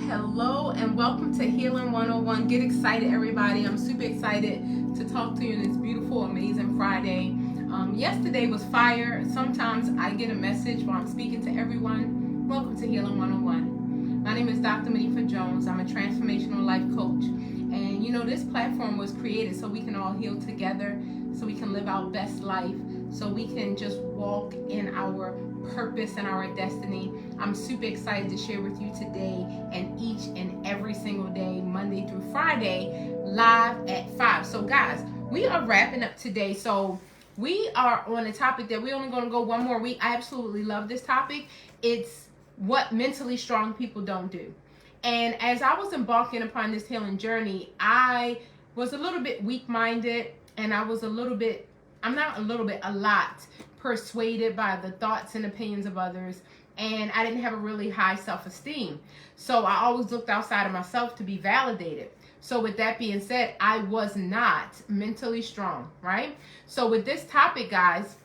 Hello and welcome to Healing 101. Get excited, everybody. I'm super excited to talk to you on this beautiful, amazing Friday. Yesterday was fire. Sometimes I get a message while I'm speaking to everyone. Welcome to Healing 101. My name is DrMonifa Jones. I'm a transformational life coach. And you know, this platform was created so we can all heal together, so we can live our best life, so we can just walk in our purpose and our destiny. I'm super excited to share with you today and each and every single day, Monday through Friday, live at 5. So guys, we are wrapping up today. So we are on a topic that we're only going to go one more week. I absolutely love this topic. It's what mentally strong people don't do. And as I was embarking upon this healing journey, I was a little bit weak-minded, and I was a lot persuaded by the thoughts and opinions of others, and I didn't have a really high self-esteem. So I always looked outside of myself to be validated. So with that being said, I was not mentally strong, right? So with this topic, guys,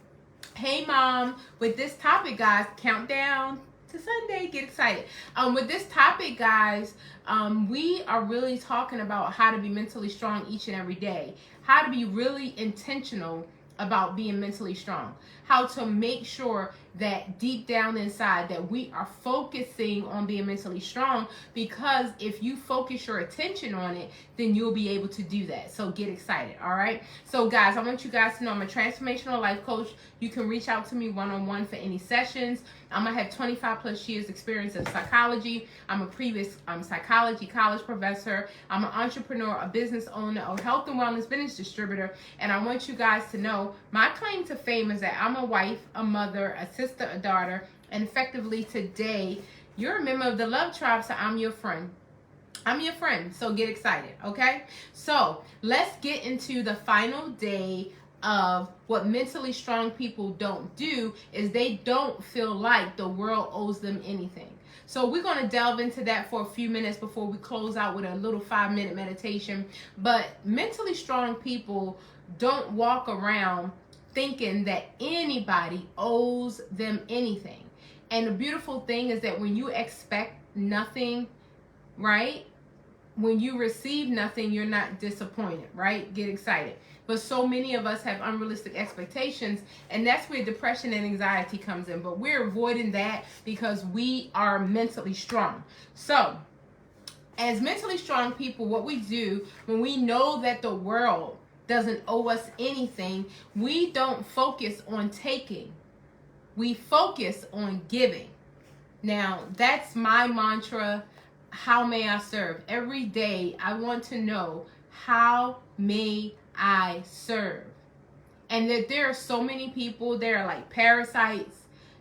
hey mom, with this topic, guys, countdown to Sunday, get excited. With this topic, guys, we are really talking about how to be mentally strong each and every day, how to be really intentional about being mentally strong, how to make sure that deep down inside that we are focusing on being mentally strong, because if you focus your attention on it, then you'll be able to do that. So get excited, all right? So guys, I want you guys to know I'm a transformational life coach. You can reach out to me one-on-one for any sessions. I have 25 plus years experience in psychology. I'm a previous psychology college professor. I'm an entrepreneur, a business owner, a health and wellness business distributor. And I want you guys to know my claim to fame is that I'm a wife, a mother, a sister, a daughter, and effectively today, you're a member of the Love Tribe, so I'm your friend. I'm your friend, so get excited, okay? So let's get into the final day of what mentally strong people don't do is they don't feel like the world owes them anything. So we're going to delve into that for a few minutes before we close out with a little 5-minute meditation. But mentally strong people don't walk around thinking that anybody owes them anything. And the beautiful thing is that when you expect nothing, right? When you receive nothing, you're not disappointed, right? Get excited. But so many of us have unrealistic expectations, and that's where depression and anxiety comes in. But we're avoiding that because we are mentally strong. So as mentally strong people, what we do when we know that the world doesn't owe us anything, we don't focus on taking. We focus on giving. Now, that's my mantra. How may I serve? Every day I want to know, how may I serve? And that there are so many people, they're like parasites.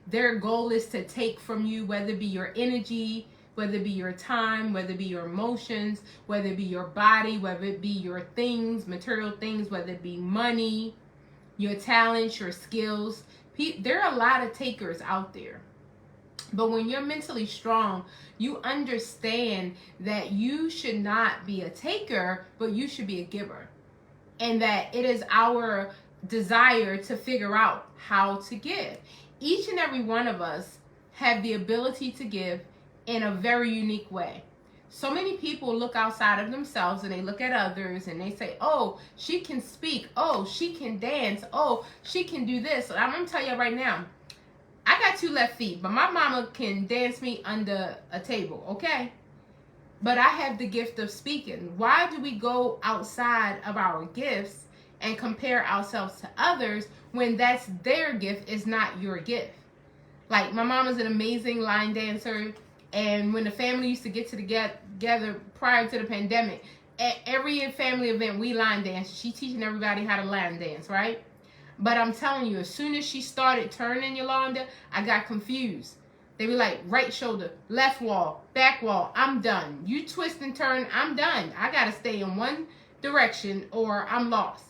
Their goal is to take from you, whether it be your energy, whether it be your time, whether it be your emotions, whether it be your body, whether it be your things, material things, whether it be money, your talents, your skills. There are a lot of takers out there. But when you're mentally strong, you understand that you should not be a taker, but you should be a giver. And that it is our desire to figure out how to give. Each and every one of us have the ability to give in a very unique way. So many people look outside of themselves and they look at others and they say, oh, she can speak. Oh, she can dance. Oh, she can do this. I'm going to tell you right now, I got 2 left feet, but my mama can dance me under a table, okay? But I have the gift of speaking. Why do we go outside of our gifts and compare ourselves to others when that's their gift, is not your gift? Like, my mom is an amazing line dancer, and when the family used to get together prior to the pandemic, at every family event, we line dance. She's teaching everybody how to line dance, right? But I'm telling you, as soon as she started turning, Yolanda, I got confused. They were like, right shoulder, left wall, back wall, I'm done. You twist and turn, I'm done. I got to stay in one direction or I'm lost.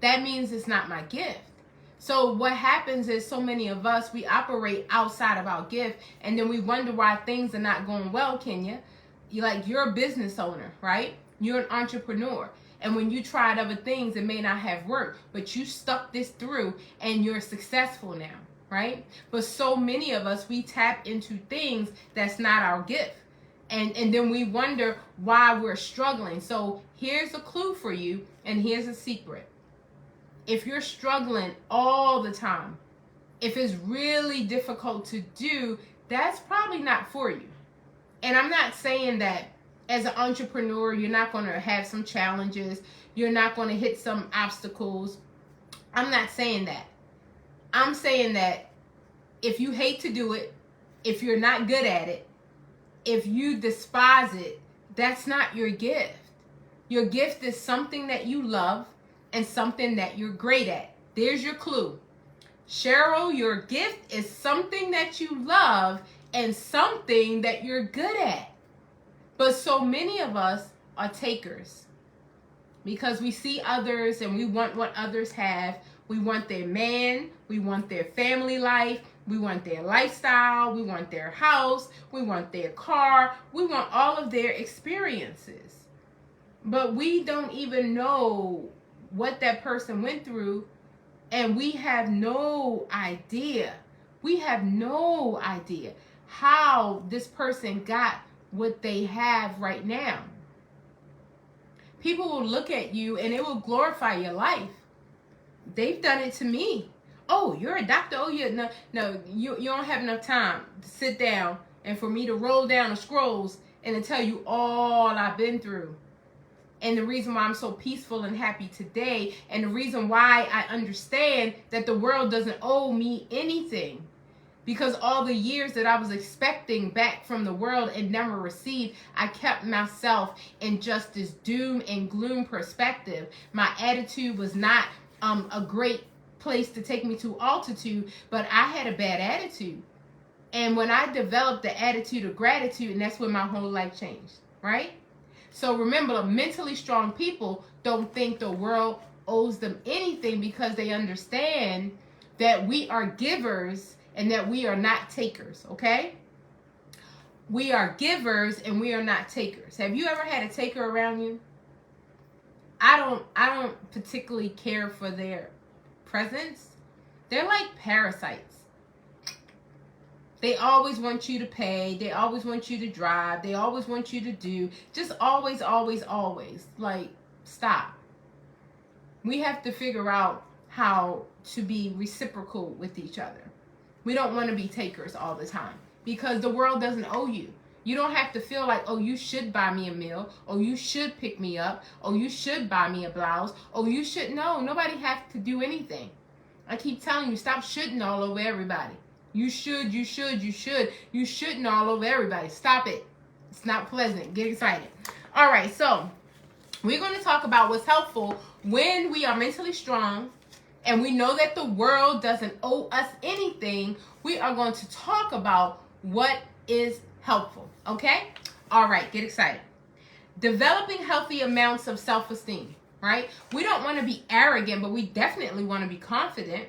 That means it's not my gift. So what happens is so many of us, we operate outside of our gift, and then we wonder why things are not going well, Kenya. You're a business owner, right? You're an entrepreneur. And when you tried other things, it may not have worked, but you stuck this through and you're successful now, right? But so many of us, we tap into things that's not our gift. And then we wonder why we're struggling. So here's a clue for you, and here's a secret. If you're struggling all the time, if it's really difficult to do, that's probably not for you. And I'm not saying that as an entrepreneur, you're not going to have some challenges. You're not going to hit some obstacles. I'm not saying that. I'm saying that if you hate to do it, if you're not good at it, if you despise it, that's not your gift. Your gift is something that you love and something that you're great at. There's your clue. Cheryl, your gift is something that you love and something that you're good at. But so many of us are takers because we see others and we want what others have. We want their man, we want their family life, we want their lifestyle, we want their house, we want their car, we want all of their experiences. But we don't even know what that person went through, and we have no idea. We have no idea how this person got what they have right now. People will look at you and it will glorify your life. They've done it to me. Oh, you're a doctor. Oh, yeah. No, you don't have enough time to sit down and for me to roll down the scrolls and to tell you all I've been through. And the reason why I'm so peaceful and happy today, and the reason why I understand that the world doesn't owe me anything. Because all the years that I was expecting back from the world and never received, I kept myself in just this doom and gloom perspective. My attitude was not a great place to take me to altitude, but I had a bad attitude. And when I developed the attitude of gratitude, and that's when my whole life changed, right? So remember, mentally strong people don't think the world owes them anything because they understand that we are givers and that we are not takers, okay? We are givers and we are not takers. Have you ever had a taker around you? I don't particularly care for their presence. They're like parasites. They always want you to pay. They always want you to drive. They always want you to do. Just always, always, always. Like, stop. We have to figure out how to be reciprocal with each other. We don't want to be takers all the time because the world doesn't owe you. You don't have to feel like, oh, you should buy me a meal. Oh, you should pick me up. Oh, you should buy me a blouse. Oh, you should. No, nobody has to do anything. I keep telling you, stop shoulding all over everybody. You should, you should, you should. You shouldn't all over everybody. Stop it. It's not pleasant. Get excited. All right, so we're going to talk about what's helpful when we are mentally strong and we know that the world doesn't owe us anything. We are going to talk about what is helpful, okay? All right, get excited. Developing healthy amounts of self-esteem, right? We don't want to be arrogant, but we definitely want to be confident.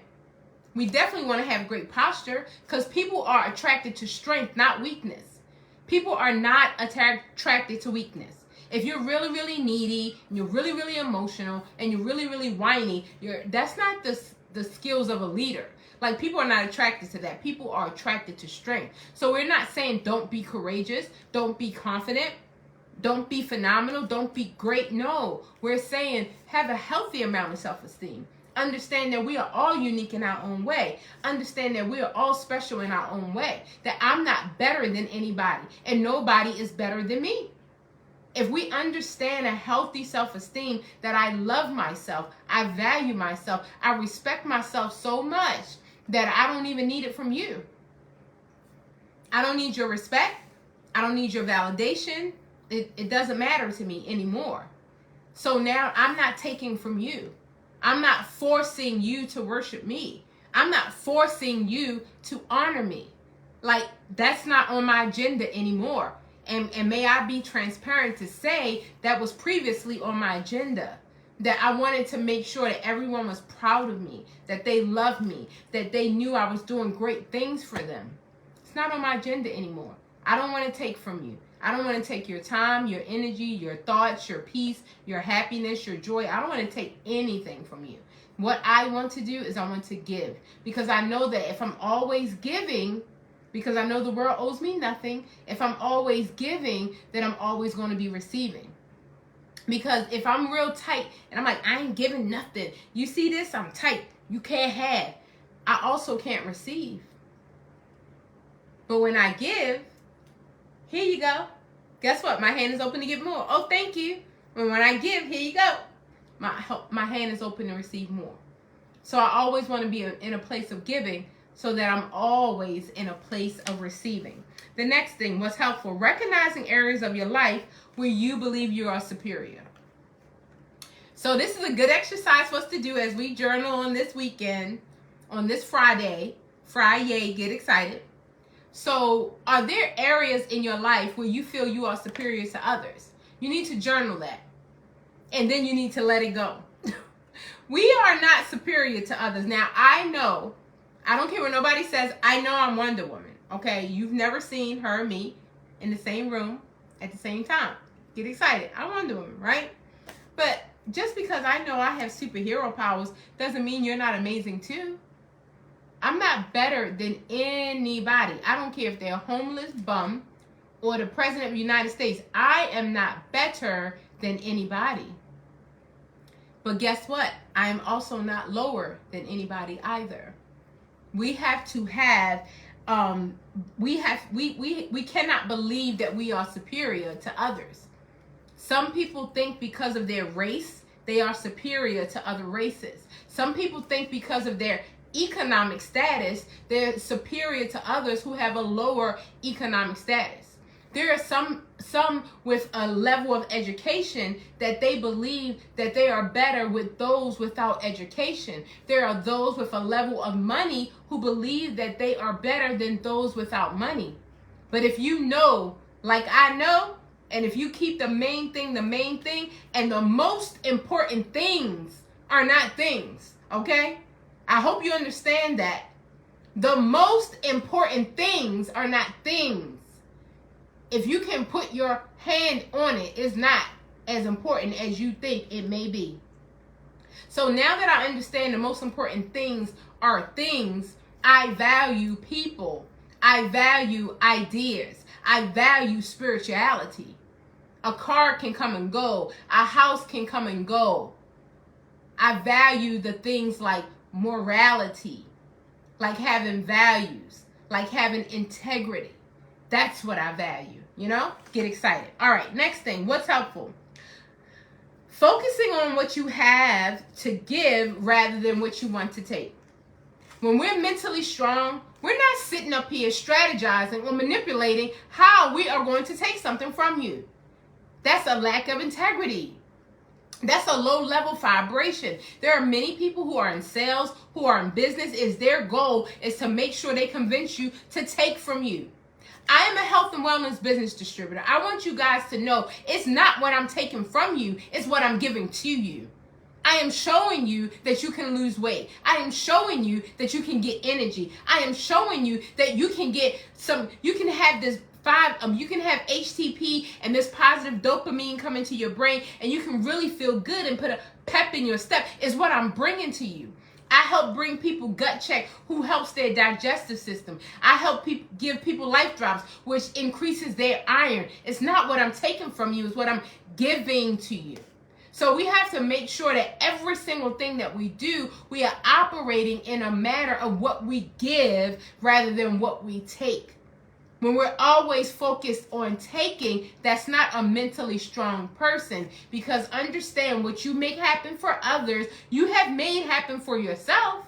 We definitely want to have great posture because people are attracted to strength, not weakness. People are not attracted to weakness. If you're really, really needy, and you're really, really emotional, and you're really, really whiny, that's not the skills of a leader. Like, people are not attracted to that. People are attracted to strength. So we're not saying don't be courageous, don't be confident, don't be phenomenal, don't be great. No, we're saying have a healthy amount of self-esteem. Understand that we are all unique in our own way. Understand that we are all special in our own way. That I'm not better than anybody and nobody is better than me. If we understand a healthy self-esteem, that I love myself, I value myself, I respect myself so much that I don't even need it from you. I don't need your respect. I don't need your validation. It doesn't matter to me anymore. So now I'm not taking from you. I'm not forcing you to worship me. I'm not forcing you to honor me. Like, that's not on my agenda anymore. And may I be transparent to say that was previously on my agenda. That I wanted to make sure that everyone was proud of me, that they loved me, that they knew I was doing great things for them. It's not on my agenda anymore. I don't want to take from you. I don't want to take your time, your energy, your thoughts, your peace, your happiness, your joy. I don't want to take anything from you. What I want to do is I want to give. Because I know that if I'm always giving, because I know the world owes me nothing. If I'm always giving, then I'm always going to be receiving. Because if I'm real tight and I'm like, I ain't giving nothing. You see this? I'm tight. You can't have. I also can't receive. But when I give, here you go. Guess what? My hand is open to give more. Oh, thank you. And when I give, here you go. My hand is open to receive more. So I always want to be in a place of giving so that I'm always in a place of receiving. The next thing, what's helpful? Recognizing areas of your life where you believe you are superior. So this is a good exercise for us to do as we journal on this weekend, on this Friday, get excited. So are there areas in your life where you feel you are superior to others? You need to journal that. And then you need to let it go. We are not superior to others. Now, I know, I don't care what nobody says, I know I'm Wonder Woman. Okay, you've never seen her or me in the same room at the same time. Get excited. I'm Wonder Woman, right? But just because I know I have superhero powers doesn't mean you're not amazing too. I'm not better than anybody. I don't care if they're a homeless bum or the president of the United States. I am not better than anybody. But guess what? I am also not lower than anybody either. We have to have, we cannot believe that we are superior to others. Some people think because of their race, they are superior to other races. Some people think because of their economic status, they're superior to others who have a lower economic status. There are some with a level of education that they believe that they are better with those without education. There are those with a level of money who believe that they are better than those without money. But if you know, like I know, and if you keep the main thing, and the most important things are not things, okay? I hope you understand that. The most important things are not things. If you can put your hand on it, it's not as important as you think it may be. So now that I understand the most important things are things, I value people. I value ideas. I value spirituality. A car can come and go. A house can come and go. I value the things like morality, like having values, like having integrity. That's what I value, you know? Get excited. All right, next thing, what's helpful? Focusing on what you have to give rather than what you want to take. When we're mentally strong, we're not sitting up here strategizing or manipulating how we are going to take something from you. That's a lack of integrity. That's a low level vibration. There are many people who are in sales, who are in business, their goal is to make sure they convince you to take from you. I am a health and wellness business distributor. I want you guys to know it's not what I'm taking from you, it's what I'm giving to you. I am showing you that you can lose weight. I am showing you that you can get energy. I am showing you that you can get you can have this you can have HTP and this positive dopamine come into your brain, and you can really feel good and put a pep in your step. Is what I'm bringing to you. I help bring people gut check who helps their digestive system. I help give people life drops, which increases their iron. It's not what I'm taking from you, it's what I'm giving to you. So we have to make sure that every single thing that we do, we are operating in a manner of what we give rather than what we take. When we're always focused on taking, that's not a mentally strong person, because understand what you make happen for others, you have made happen for yourself.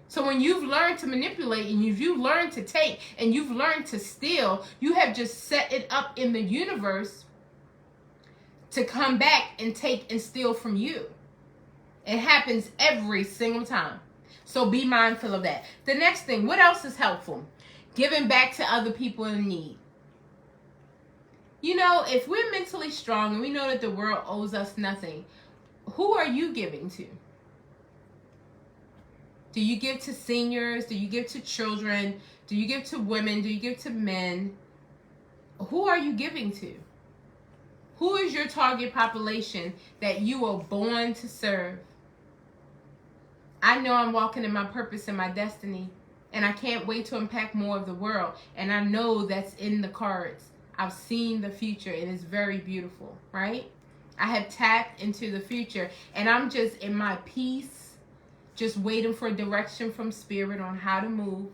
So when you've learned to manipulate and you've learned to take and you've learned to steal, you have just set it up in the universe to come back and take and steal from you. It happens every single time. So be mindful of that. The next thing, what else is helpful? Giving back to other people in need. You know, if we're mentally strong and we know that the world owes us nothing, who are you giving to? Do you give to seniors? Do you give to children? Do you give to women? Do you give to men? Who are you giving to? Who is your target population that you were born to serve? I know I'm walking in my purpose and my destiny. And I can't wait to impact more of the world. And I know that's in the cards. I've seen the future, and it's very beautiful, right? I have tapped into the future, and I'm just in my peace, just waiting for direction from spirit on how to move,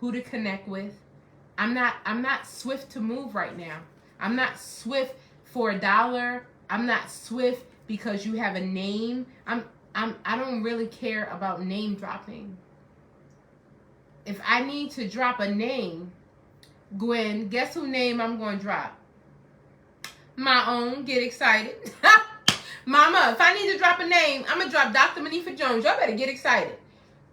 who to connect with. I'm not swift to move right now. I'm not swift for $1. I'm not swift because you have a name. I don't really care about name dropping. If I need to drop a name, Gwen, guess whose name I'm going to drop? My own. Get excited. Mama, if I need to drop a name, I'm going to drop DrMonifa Jones. Y'all better get excited.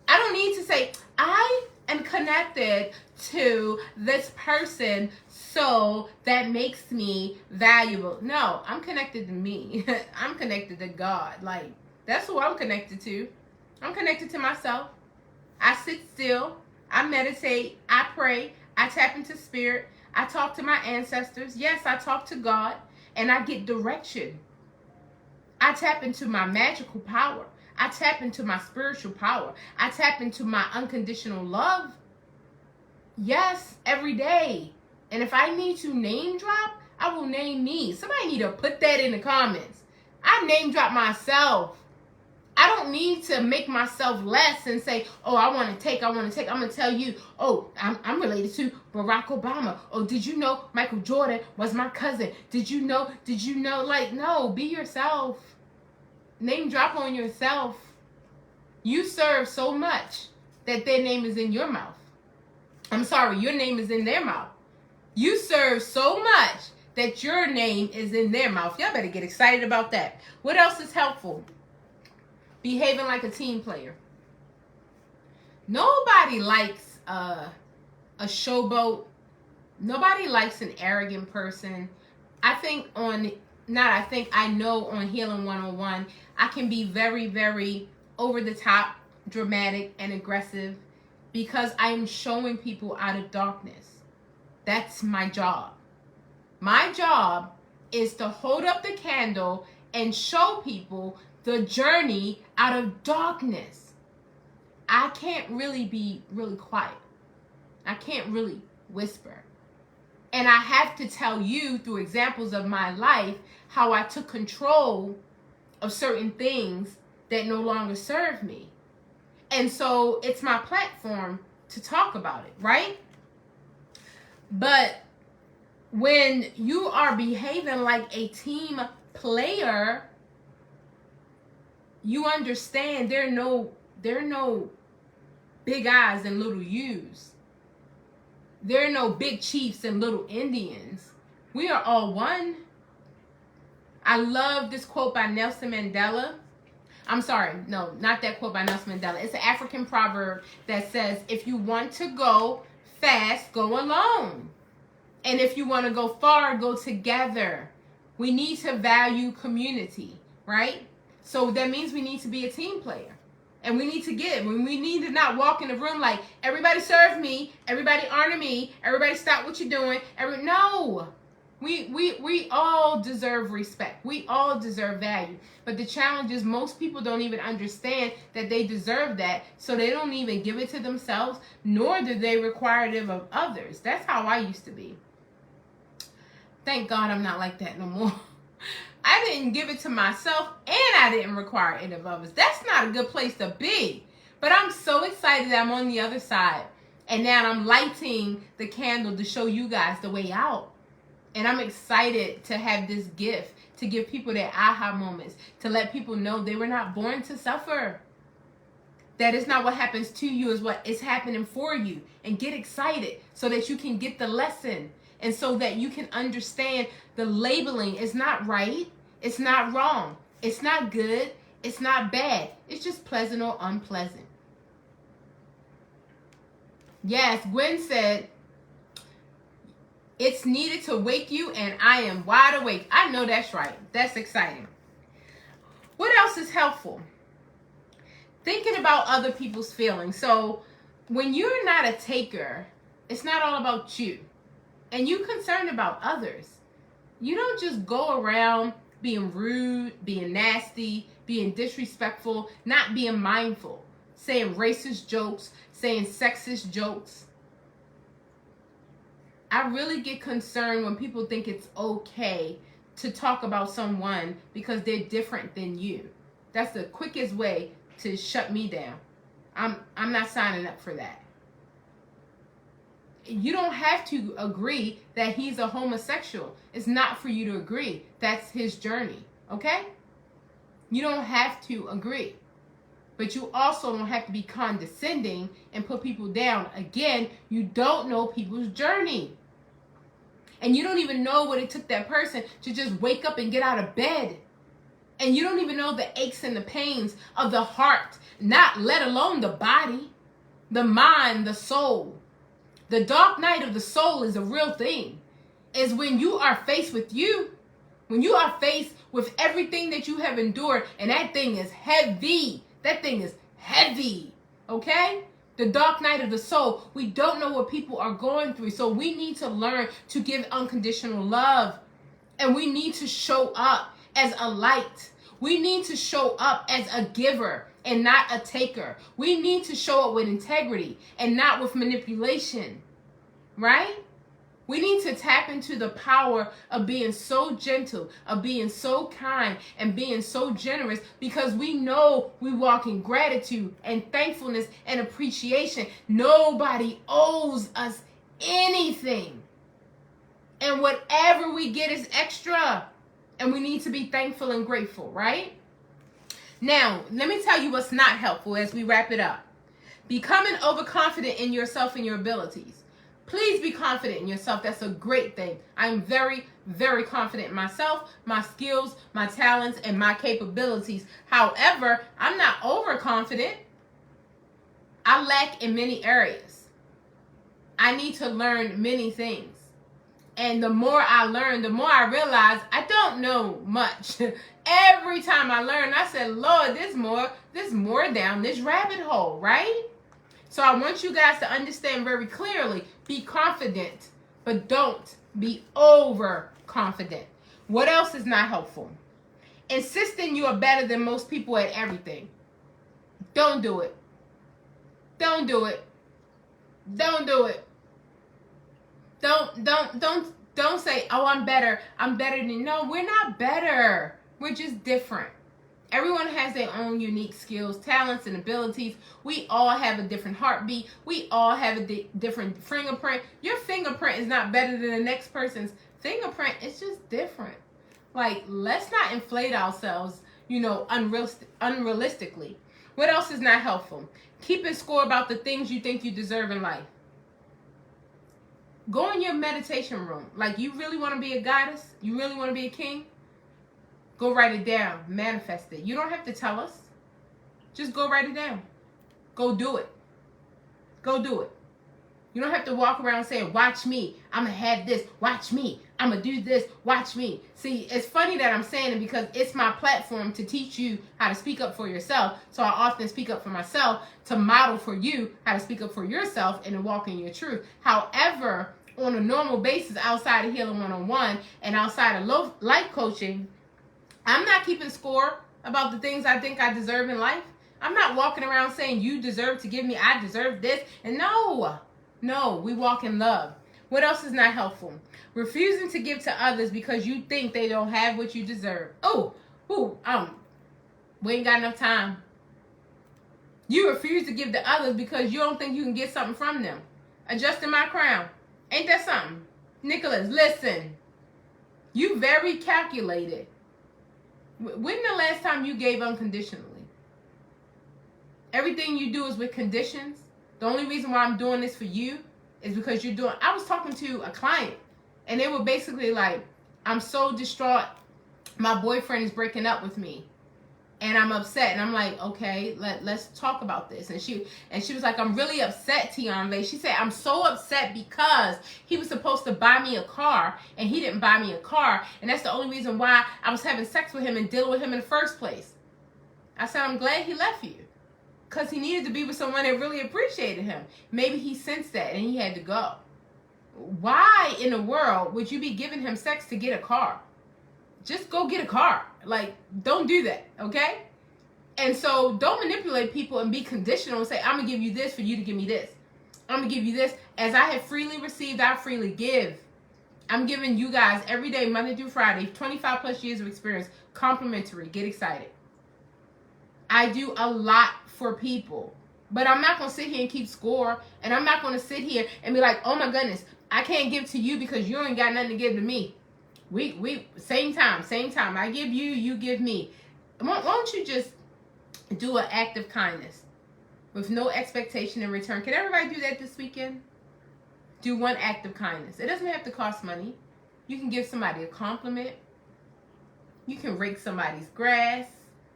I don't need to say, I am connected to this person, so that makes me valuable. No, I'm connected to me. I'm connected to God. Like, that's who I'm connected to. I'm connected to myself. I sit still. I meditate. I pray. I tap into spirit. I talk to my ancestors. Yes, I talk to God, and I get direction. I tap into my magical power. I tap into my spiritual power. I tap into my unconditional love. Yes, every day. And if I need to name drop, I will name me. Somebody need to put that in the comments. I name drop myself. I don't need to make myself less and say, oh, I want to take. I'm going to tell you, oh, I'm related to Barack Obama. Oh, did you know Michael Jordan was my cousin? Did you know? Like, no, be yourself. Name drop on yourself. You serve so much that their name is in your mouth. I'm sorry, your name is in their mouth. You serve so much that your name is in their mouth. Y'all better get excited about that. What else is helpful? Behaving like a team player. Nobody likes a showboat. Nobody likes an arrogant person. I know on Healing 101, I can be very, very over the top, dramatic, and aggressive because I am showing people out of darkness. That's my job. My job is to hold up the candle and show people the journey out of darkness. I can't really be really quiet. I can't really whisper. And I have to tell you through examples of my life how I took control of certain things that no longer serve me. And so it's my platform to talk about it, right? But when you are behaving like a team player, you understand there are no big I's and little U's. There are no big chiefs and little Indians. We are all one. I love this quote by Nelson Mandela. I'm sorry, no, not that quote by Nelson Mandela. It's an African proverb that says, if you want to go fast, go alone. And if you want to go far, go together. We need to value community, right? So that means we need to be a team player. And we need to give. We need to not walk in the room like, everybody serve me, everybody honor me, everybody stop what you're doing. No. We all deserve respect. We all deserve value. But the challenge is most people don't even understand that they deserve that, so they don't even give it to themselves, nor do they require it of others. That's how I used to be. Thank God I'm not like that no more. I didn't give it to myself, and I didn't require it of others. That's not a good place to be. But I'm so excited that I'm on the other side. And now I'm lighting the candle to show you guys the way out. And I'm excited to have this gift, to give people their aha moments, to let people know they were not born to suffer. That is not what happens to you, is what is happening for you. And get excited so that you can get the lesson. And so that you can understand the labeling is not right. It's not wrong. It's not good. It's not bad. It's just pleasant or unpleasant. Yes, Gwen said, it's needed to wake you, and I am wide awake. I know that's right. That's exciting. What else is helpful? Thinking about other people's feelings. So when you're not a taker, it's not all about you. And you're concerned about others. You don't just go around being rude, being nasty, being disrespectful, not being mindful. saying racist jokes, saying sexist jokes. I really get concerned when people think it's okay to talk about someone because they're different than you. That's the quickest way to shut me down. I'm not signing up for that. You don't have to agree that he's a homosexual. It's not for you to agree. That's his journey, okay? You don't have to agree. But you also don't have to be condescending and put people down. Again, you don't know people's journey. And you don't even know what it took that person to just wake up and get out of bed. And you don't even know the aches and the pains of the heart, not let alone the body, the mind, the soul. The dark night of the soul is a real thing. Is when you are faced with you, when you are faced with everything that you have endured, and that thing is heavy. That thing is heavy, okay? The dark night of the soul. We don't know what people are going through. So we need to learn to give unconditional love. And we need to show up as a light. We need to show up as a giver and not a taker. We need to show up with integrity and not with manipulation. Right? We need to tap into the power of being so gentle, of being so kind, and being so generous, because we know we walk in gratitude and thankfulness and appreciation. Nobody owes us anything. And whatever we get is extra. And we need to be thankful and grateful, right? Now, let me tell you what's not helpful as we wrap it up. Becoming overconfident in yourself and your abilities. Please be confident in yourself. That's a great thing. I'm very, very confident in myself, my skills, my talents, and my capabilities. However, I'm not overconfident. I lack in many areas. I need to learn many things. And the more I learn, the more I realize I don't know much. Every time I learn, I said, Lord, there's more down this rabbit hole, right? So I want you guys to understand very clearly, be confident, but don't be overconfident. What else is not helpful? Insisting you are better than most people at everything. Don't do it. Don't do it. Don't do it. Don't say, oh, I'm better. I'm better than, no, we're not better. We're just different. Everyone has their own unique skills, talents, and abilities. We all have a different heartbeat. We all have a different fingerprint. Your fingerprint is not better than the next person's fingerprint. It's just different. Like, let's not inflate ourselves, unrealistically. What else is not helpful? Keeping score about the things you think you deserve in life. Go in your meditation room. Like, you really want to be a goddess? You really want to be a king? Go write it down. Manifest it. You don't have to tell us. Just go write it down. Go do it. Go do it. You don't have to walk around saying, watch me. I'm going to have this. Watch me. I'm going to do this. Watch me. See, it's funny that I'm saying it because it's my platform to teach you how to speak up for yourself. So I often speak up for myself to model for you how to speak up for yourself and to walk in your truth. However, on a normal basis, outside of Healing 101 and outside of life coaching, I'm not keeping score about the things I think I deserve in life. I'm not walking around saying you deserve to give me, I deserve this. And no, we walk in love. What else is not helpful? Refusing to give to others because you think they don't have what you deserve. We ain't got enough time. You refuse to give to others because you don't think you can get something from them. Adjusting my crown. Ain't that something? Nicholas, listen. You very calculated. When the last time you gave unconditionally? Everything you do is with conditions. The only reason why I'm doing this for you is because you're doing... I was talking to a client, and they were basically like, I'm so distraught. My boyfriend is breaking up with me, and I'm upset. And I'm like, okay, let's talk about this. And she was like, I'm really upset, Tianve. She said, I'm so upset because he was supposed to buy me a car, and he didn't buy me a car. And that's the only reason why I was having sex with him and dealing with him in the first place. I said, I'm glad he left you. Because he needed to be with someone that really appreciated him. Maybe he sensed that and he had to go. Why in the world would you be giving him sex to get a car? Just go get a car. Like, don't do that, okay? And so don't manipulate people and be conditional and say, I'm going to give you this for you to give me this. I'm going to give you this. As I have freely received, I freely give. I'm giving you guys every day, Monday through Friday, 25 plus years of experience, complimentary. Get excited. I do a lot for people. But I'm not going to sit here and keep score. And I'm not going to sit here and be like, oh my goodness, I can't give to you because you ain't got nothing to give to me. We same time. I give you, you give me. Why don't you just do an act of kindness with no expectation in return? Can everybody do that this weekend? Do one act of kindness. It doesn't have to cost money. You can give somebody a compliment. You can rake somebody's grass.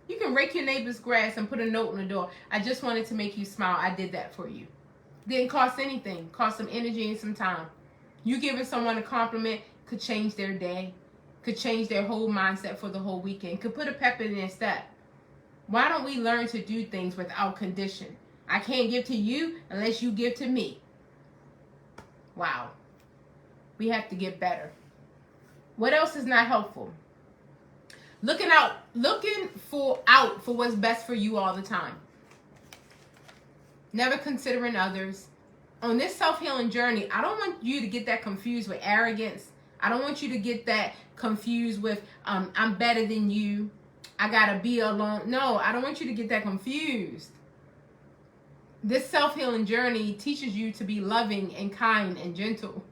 You can rake your neighbor's grass and put a note on the door. I just wanted to make you smile. I did that for you. Didn't cost anything. Cost some energy and some time. You giving someone a compliment could change their day. Could change their whole mindset for the whole weekend. Could put a pep in their step. Why don't we learn to do things without condition? I can't give to you unless you give to me. Wow. We have to get better. What else is not helpful? Looking for what's best for you all the time. Never considering others. On this self-healing journey, I don't want you to get that confused with arrogance. I don't want you to get that confused with I'm better than you. I gotta be alone. No, I don't want you to get that confused. This self-healing journey teaches you to be loving and kind and gentle.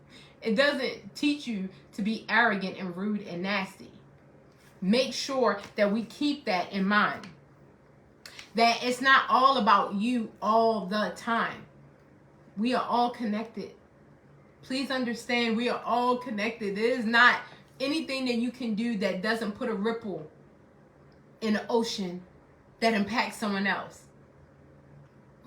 It doesn't teach you to be arrogant and rude and nasty. Make sure that we keep that in mind. That it's not all about you all the time. We are all connected. Please understand, we are all connected. There is not anything that you can do that doesn't put a ripple in the ocean that impacts someone else.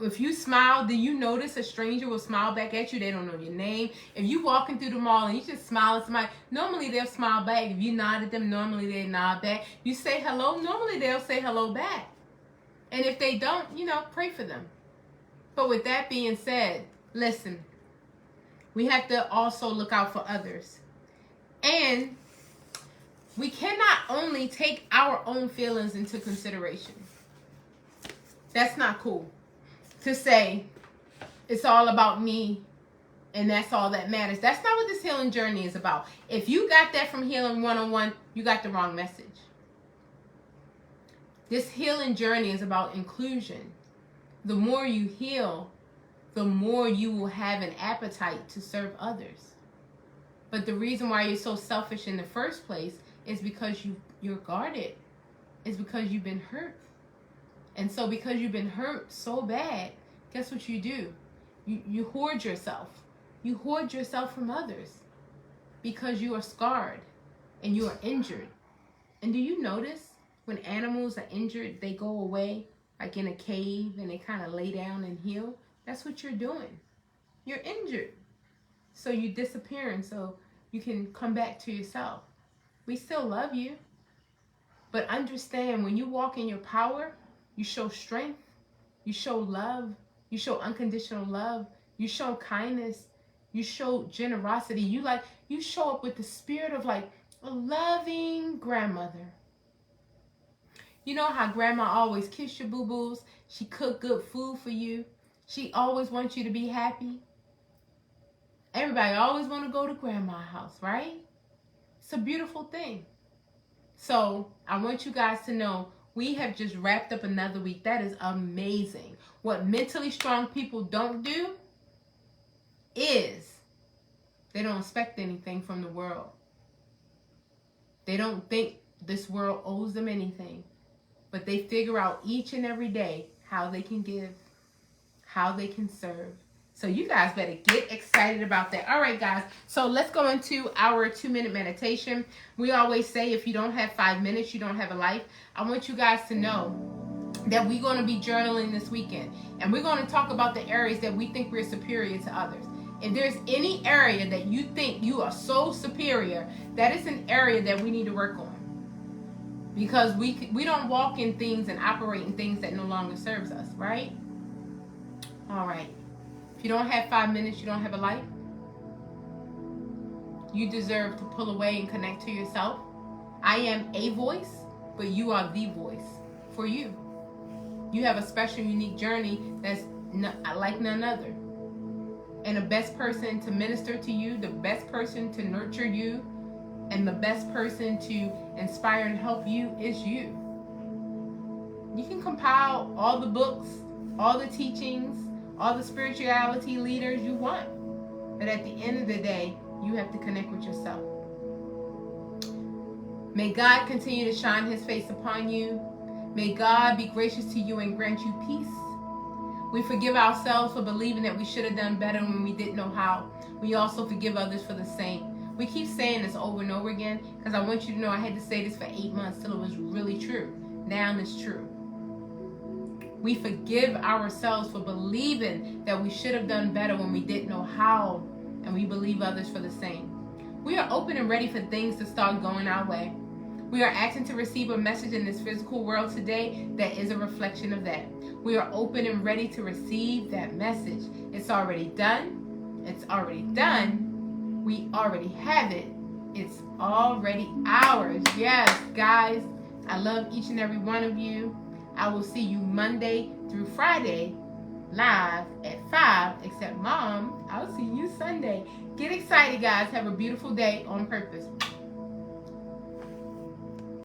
If you smile, do you notice a stranger will smile back at you? They don't know your name. If you walking through the mall and you just smile at somebody, normally they'll smile back. If you nod at them, normally they nod back. You say hello, normally they'll say hello back. And if they don't, pray for them. But with that being said, listen, we have to also look out for others. And we cannot only take our own feelings into consideration. That's not cool. To say it's all about me and that's all that matters. That's not what this healing journey is about. If you got that from Healing 101, you got the wrong message. This healing journey is about inclusion. The more you heal, the more you will have an appetite to serve others. But the reason why you're so selfish in the first place is because you're guarded. It's because you've been hurt. And so because you've been hurt so bad, guess what you do? You hoard yourself. You hoard yourself from others because you are scarred and you are injured. And do you notice when animals are injured, they go away like in a cave and they kind of lay down and heal? That's what you're doing. You're injured. So you disappearing so you can come back to yourself. We still love you. But understand, when you walk in your power, you show strength, you show love, you show unconditional love, you show kindness, you show generosity. You show up with the spirit of like a loving grandmother. You know how grandma always kiss your boo-boos? She cook good food for you. She always wants you to be happy. Everybody always want to go to grandma's house, right? It's a beautiful thing. So I want you guys to know we have just wrapped up another week. That is amazing. What mentally strong people don't do is they don't expect anything from the world. They don't think this world owes them anything. But they figure out each and every day how they can give, how they can serve. So you guys better get excited about that. All right, guys. So let's go into our 2-minute meditation. We always say if you don't have 5 minutes, you don't have a life. I want you guys to know that we're going to be journaling this weekend. And we're going to talk about the areas that we think we're superior to others. If there's any area that you think you are so superior, that is an area that we need to work on. Because we don't walk in things and operate in things that no longer serves us, right? All right. If you don't have 5 minutes, you don't have a life. You deserve to pull away and connect to yourself. I am a voice, but you are the voice for you. You have a special, unique journey that's like none other. And the best person to minister to you, the best person to nurture you, and the best person to inspire and help you is you. You can compile all the books, all the teachings, all the spirituality leaders you want. But at the end of the day, you have to connect with yourself. May God continue to shine his face upon you. May God be gracious to you and grant you peace. We forgive ourselves for believing that we should have done better when we didn't know how. We also forgive others for the same. We keep saying this over and over again because I want you to know I had to say this for 8 months till it was really true. Now it's true. We forgive ourselves for believing that we should have done better when we didn't know how, and we believe others for the same. We are open and ready for things to start going our way. We are asking to receive a message in this physical world today that is a reflection of that. We are open and ready to receive that message. It's already done. It's already done. We already have it. It's already ours. Yes, guys, I love each and every one of you. I will see you Monday through Friday live at 5, except Mom, I'll see you Sunday. Get excited, guys. Have a beautiful day on purpose.